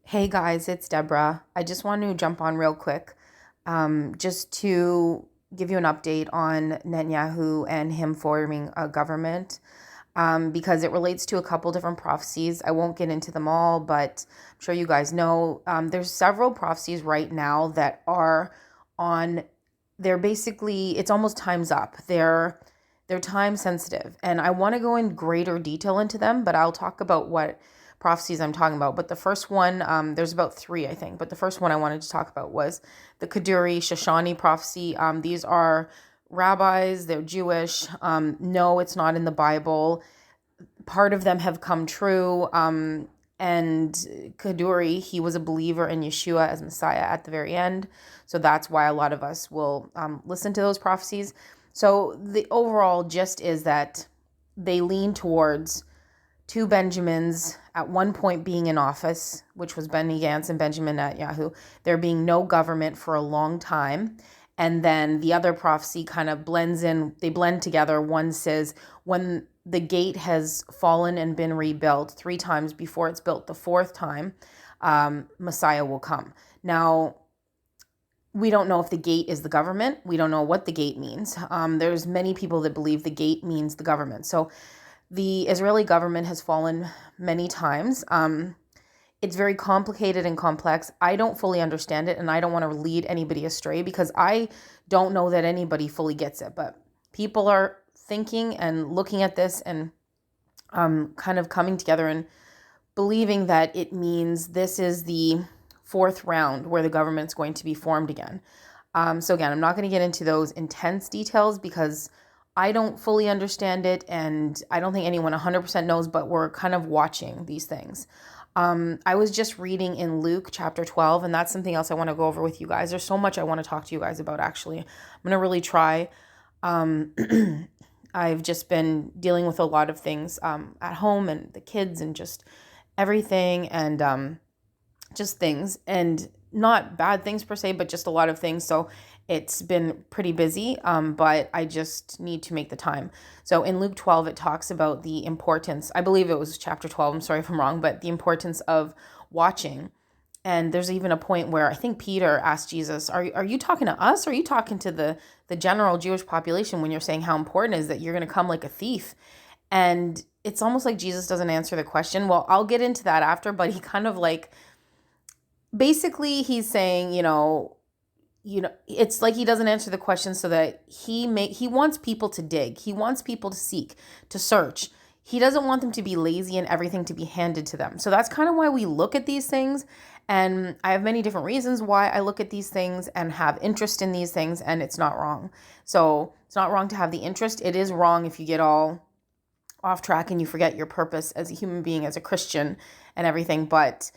Hey guys, it's Deborah. I just want to jump on real quick, just to give you an update on Netanyahu and him forming a government, because it relates to a couple different prophecies. I won't get into them all, but I'm sure you guys know. There's several prophecies right now that are on. They're basically, it's almost time's up. They're time sensitive, and I want to go in greater detail into them, but I'll talk about what prophecies I'm talking about. But the first one, there's about three, I think. But the first one I wanted to talk about was the Kaduri Shoshani prophecy. These are rabbis, they're Jewish. No, it's not in the Bible. Part of them have come true. And Kaduri, he was a believer in Yeshua as Messiah at the very end. So that's why a lot of us will listen to those prophecies. So the overall gist is that they lean towards two Benjamins at one point being in office, which was Benny Gantz and Benjamin Netanyahu, there being no government for a long time. And then the other prophecy kind of blends in, they blend together. One says, when the gate has fallen and been rebuilt three times before it's built the fourth time, Messiah will come. Now, we don't know if the gate is the government. We don't know what the gate means. There's many people that believe the gate means the government. So the Israeli government has fallen many times. It's very complicated and complex. I don't fully understand it, and I don't want to lead anybody astray because I don't know that anybody fully gets it. But people are thinking and looking at this and kind of coming together and believing that it means this is the fourth round where the government's going to be formed again. So again, I'm not going to get into those intense details because I don't fully understand it, and I don't think anyone 100% knows, but we're kind of watching these things. I was just reading in Luke chapter 12, and that's something else I want to go over with you guys. There's so much I want to talk to you guys about, actually. I'm going to really try. Um, I've just been dealing with a lot of things at home and the kids and just everything and just things. And not bad things per se, but just a lot of things. So it's been pretty busy, but I just need to make the time. So in Luke 12, it talks about the importance, I believe it was chapter 12, I'm sorry if I'm wrong, but the importance of watching. And there's even a point where I think Peter asked Jesus, are you talking to us? Or are you talking to the general Jewish population when you're saying how important it is that you're going to come like a thief? And it's almost like Jesus doesn't answer the question. Well, I'll get into that after, but he kind of like, basically he's saying, it's like he doesn't answer the question so that he wants people to dig. He wants people to seek, to search. He doesn't want them to be lazy and everything to be handed to them. So that's kind of why we look at these things. And I have many different reasons why I look at these things and have interest in these things, and it's not wrong. So it's not wrong to have the interest. It is wrong if you get all off track and you forget your purpose as a human being, as a Christian and everything. But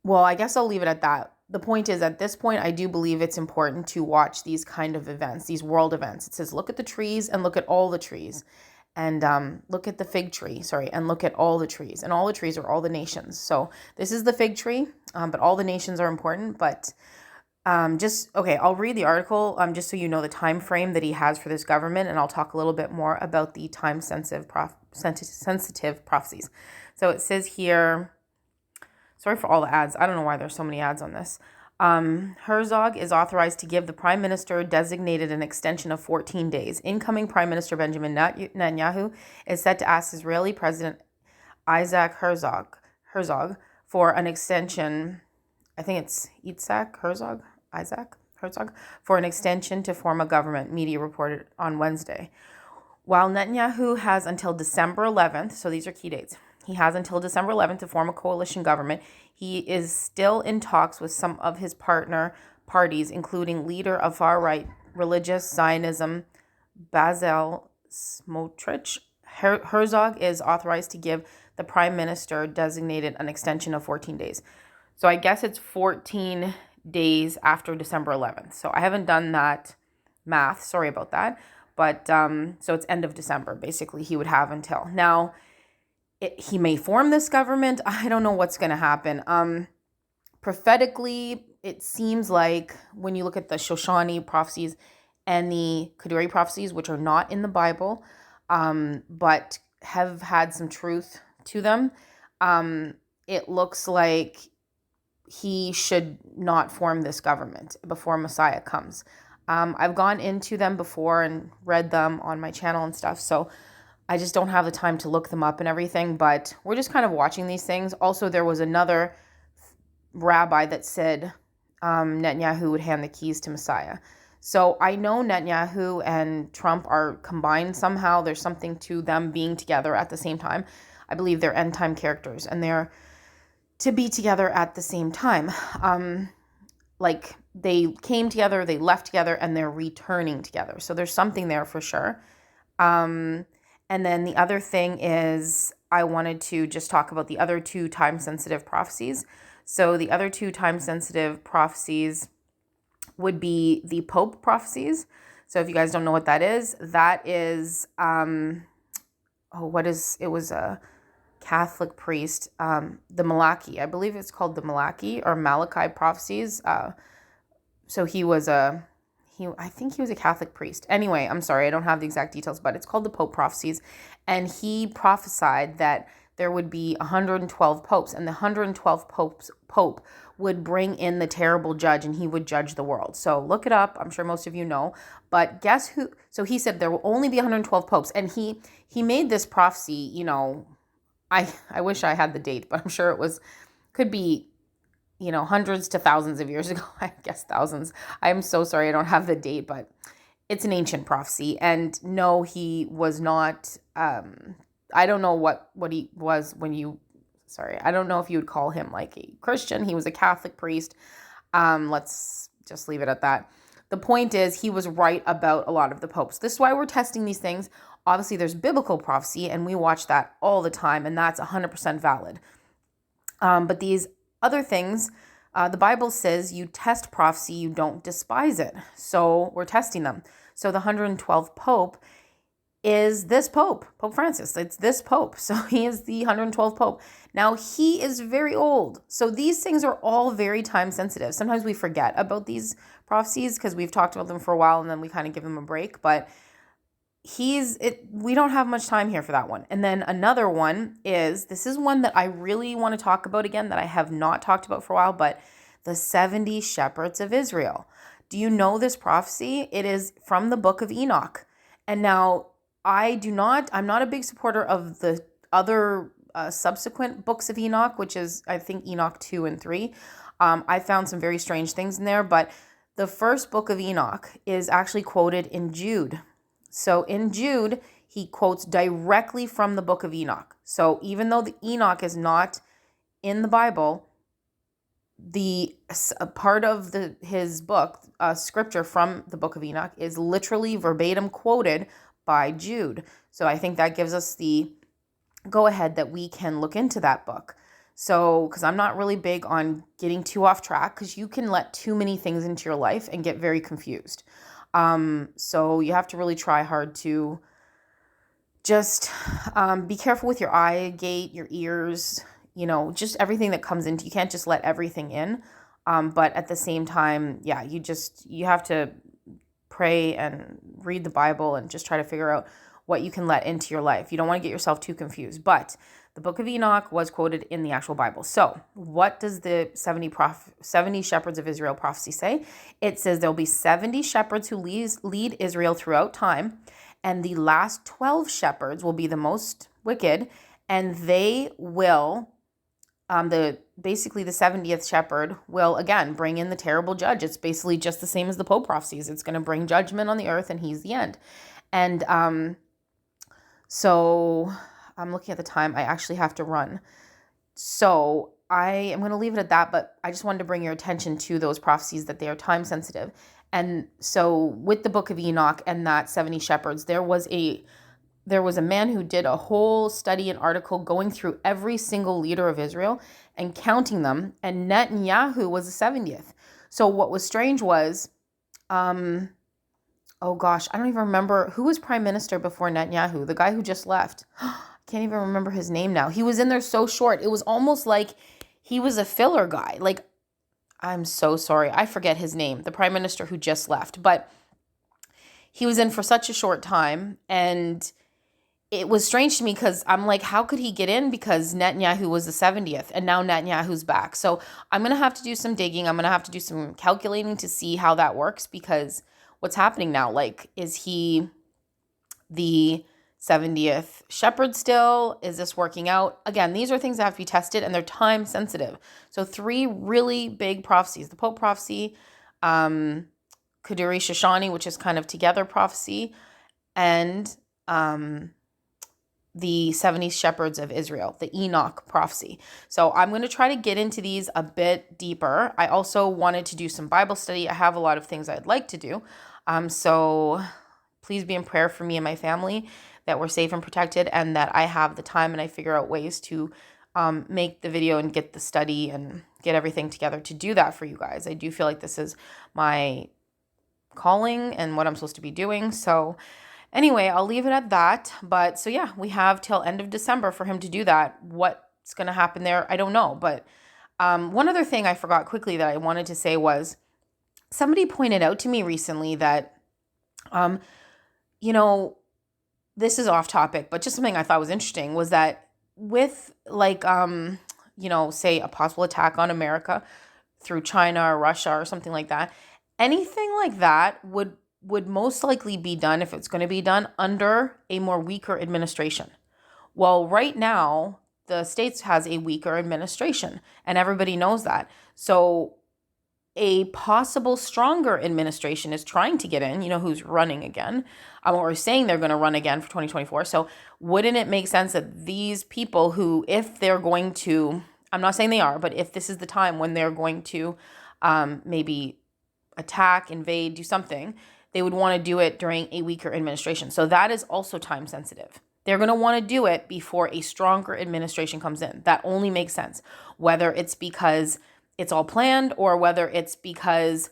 well, I guess I'll leave it at that. The point is, at this point, I do believe it's important to watch these kind of events, these world events. It says, look at the trees and look at all the trees. And look at the fig tree, and look at all the trees. And all the trees are all the nations. So this is the fig tree, but all the nations are important. But okay, I'll read the article just so you know the time frame that he has for this government. And I'll talk a little bit more about the time-sensitive sensitive prophecies. So it says here... Sorry for all the ads. I don't know why there's so many ads on this. Herzog is authorized to give the prime minister designated an extension of 14 days. Incoming Prime Minister Benjamin Netanyahu is set to ask Israeli President Isaac Herzog for an extension. I think it's Isaac Herzog, for an extension to form a government, media reported on Wednesday. While Netanyahu has until December 11th, so these are key dates, he has until December 11th to form a coalition government. He is still in talks with some of his partner parties, including leader of far-right religious Zionism, Bezalel Smotrich. Herzog is authorized to give the prime minister designated an extension of 14 days. So I guess it's 14 days after December 11th. So I haven't done that math. Sorry about that. But so it's end of December, basically, he would have until. Now, he may form this government. I don't know what's going to happen. Prophetically, it seems like when you look at the Shoshani prophecies and the Kaduri prophecies, which are not in the Bible, but have had some truth to them, it looks like he should not form this government before Messiah comes. I've gone into them before and read them on my channel and stuff, so I just don't have the time to look them up and everything, but we're just kind of watching these things. Also, there was another rabbi that said Netanyahu would hand the keys to Messiah. So I know Netanyahu and Trump are combined somehow. There's something to them being together at the same time. I believe they're end time characters, and they're to be together at the same time. Like they came together, they left together, and they're returning together. So there's something there for sure. And then the other thing is I wanted to just talk about the other two time-sensitive prophecies. So the other two time-sensitive prophecies would be the Pope prophecies. So if you guys don't know what that is it was a Catholic priest, the Malachi, I believe it's called the Malachi or Malachi prophecies. So I think he was a Catholic priest. Anyway, I'm sorry, I don't have the exact details, but it's called the Pope prophecies. And he prophesied that there would be 112 popes, and the 112th pope would bring in the terrible judge, and he would judge the world. So look it up. I'm sure most of you know. But guess who? So he said there will only be 112 popes, and he made this prophecy. I wish I had the date, but I'm sure could be hundreds to thousands of years ago. I guess thousands. I'm so sorry I don't have the date, but it's an ancient prophecy. And no, he was not, I don't know what he was I don't know if you would call him like a Christian. He was a Catholic priest. Let's just leave it at that. The point is he was right about a lot of the popes. This is why we're testing these things. Obviously, there's biblical prophecy, and we watch that all the time, and that's 100% valid. But these other things, the Bible says you test prophecy, you don't despise it. So we're testing them. So the 112th Pope is this Pope, Pope Francis. It's this Pope. So he is the 112th Pope. Now he is very old. So these things are all very time sensitive. Sometimes we forget about these prophecies because we've talked about them for a while and then we kind of give them a break. But we don't have much time here for that one. And then another one this is one that I really want to talk about again that I have not talked about for a while, but the 70 shepherds of Israel. Do you know this prophecy? It is from the book of Enoch. And now I'm not a big supporter of the other subsequent books of Enoch, which is, I think, Enoch 2 and 3. I found some very strange things in there, but the first book of Enoch is actually quoted in Jude. So in Jude, he quotes directly from the book of Enoch. So even though the Enoch is not in the Bible, the part of his book, scripture from the book of Enoch, is literally verbatim quoted by Jude. So I think that gives us the go ahead that we can look into that book. So, because I'm not really big on getting too off track, because you can let too many things into your life and get very confused. So you have to really try hard to just be careful with your eye gate, your ears, just everything that comes into. You can't just let everything in. But at the same time, yeah, you have to pray and read the Bible and just try to figure out what you can let into your life. You don't want to get yourself too confused. But the book of Enoch was quoted in the actual Bible. So what does the 70 shepherds of Israel prophecy say? It says there'll be 70 shepherds who lead Israel throughout time, and the last 12 shepherds will be the most wicked, and they will, basically the 70th shepherd will again bring in the terrible judge. It's basically just the same as the Pope prophecies. It's going to bring judgment on the earth, and he's the end. And so I'm looking at the time. I actually have to run. So I am going to leave it at that, but I just wanted to bring your attention to those prophecies, that they are time sensitive. And so with the book of Enoch and that 70 shepherds, there was a man who did a whole study and article going through every single leader of Israel and counting them, and Netanyahu was the 70th. So what was strange was, oh gosh, I don't even remember who was prime minister before Netanyahu, the guy who just left. I can't even remember his name now. He was in there so short. It was almost like he was a filler guy. Like, I'm so sorry. I forget his name, the prime minister who just left. But he was in for such a short time, and it was strange to me because I'm like, how could he get in? Because Netanyahu was the 70th and now Netanyahu's back. So I'm going to have to do some digging. I'm going to have to do some calculating to see how that works, because what's happening now? Like, is he the 70th shepherd still? Is this working out? Again, these are things that have to be tested and they're time sensitive. So 3 really big prophecies: the Pope prophecy, Kaduri Shoshani, which is kind of together prophecy, and the 70 shepherds of Israel, the Enoch prophecy. So I'm going to try to get into these a bit deeper. I also wanted to do some Bible study. I have a lot of things I'd like to do. So please be in prayer for me and my family, that we're safe and protected, and that I have the time and I figure out ways to make the video and get the study and get everything together to do that for you guys. I do feel like this is my calling and what I'm supposed to be doing. So anyway, I'll leave it at that. But so yeah, we have till end of December for him to do that. What's going to happen there, I don't know. But one other thing I forgot quickly that I wanted to say was, somebody pointed out to me recently that, you know, this is off topic, but just something I thought was interesting was that with like, say a possible attack on America through China or Russia or something like that, anything like that would most likely be done, if it's going to be done, under a more weaker administration. Well, right now, the States has a weaker administration, and everybody knows that. So a possible stronger administration is trying to get in, who's running again, or saying they're going to run again for 2024. So wouldn't it make sense that these people who, if they're going to, I'm not saying they are, but if this is the time when they're going to maybe attack, invade, do something, they would want to do it during a weaker administration. So that is also time sensitive. They're going to want to do it before a stronger administration comes in. That only makes sense, whether it's because it's all planned or whether it's because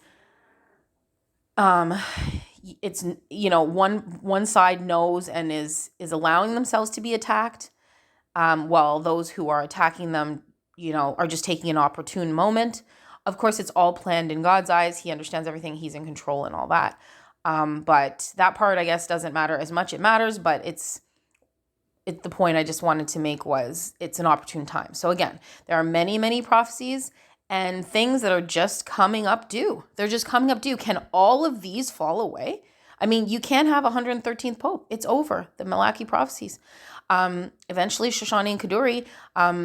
it's one side knows and is allowing themselves to be attacked, while those who are attacking them are just taking an opportune moment. Of course, it's all planned in God's eyes. He understands everything. He's in control and all that. But that part, I guess, doesn't matter as much. It matters, but it's the point I just wanted to make was it's an opportune time. So again, there are many, many prophecies and things that are just coming up due. They're just coming up due. Can all of these fall away? I mean, you can't have 113th Pope. It's over. The Malachi prophecies. Eventually, Shoshani and Kaduri.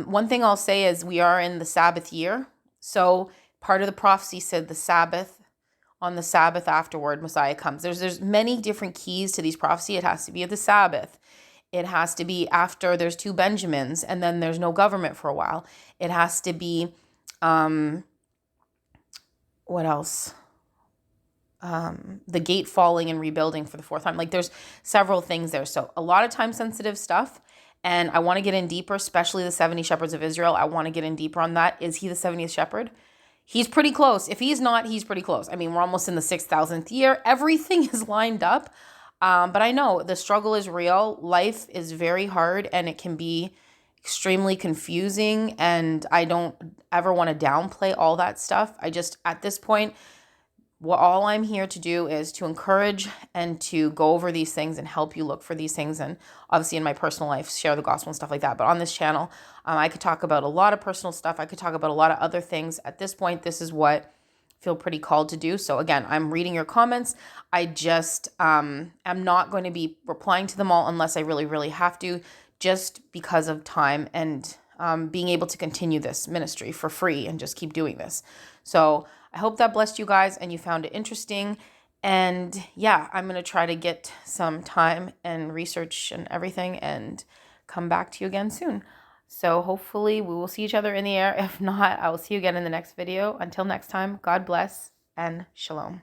One thing I'll say is we are in the Sabbath year. So part of the prophecy said the Sabbath, on the Sabbath afterward, Messiah comes. There's many different keys to these prophecy. It has to be at the Sabbath. It has to be after there's 2 Benjamins and then there's no government for a while. It has to be, what else? The gate falling and rebuilding for the 4th time. Like, there's several things there. So a lot of time sensitive stuff. And I want to get in deeper, especially the 70 shepherds of Israel. I want to get in deeper on that. Is he the 70th shepherd? He's pretty close. If he's not, he's pretty close. I mean, we're almost in the 6,000th year. Everything is lined up. But I know the struggle is real. Life is very hard and it can be extremely confusing. And I don't ever want to downplay all that stuff. I just, at this point, all I'm here to do is to encourage and to go over these things and help you look for these things. And obviously in my personal life, share the gospel and stuff like that. But on this channel, I could talk about a lot of personal stuff. I could talk about a lot of other things. At this point, this is what I feel pretty called to do. So again, I'm reading your comments. I just am not going to be replying to them all unless I really, really have to, just because of time and being able to continue this ministry for free and just keep doing this. So I hope that blessed you guys and you found it interesting. And yeah, I'm going to try to get some time and research and everything and come back to you again soon. So hopefully we will see each other in the air. If not, I will see you again in the next video. Until next time, God bless and shalom.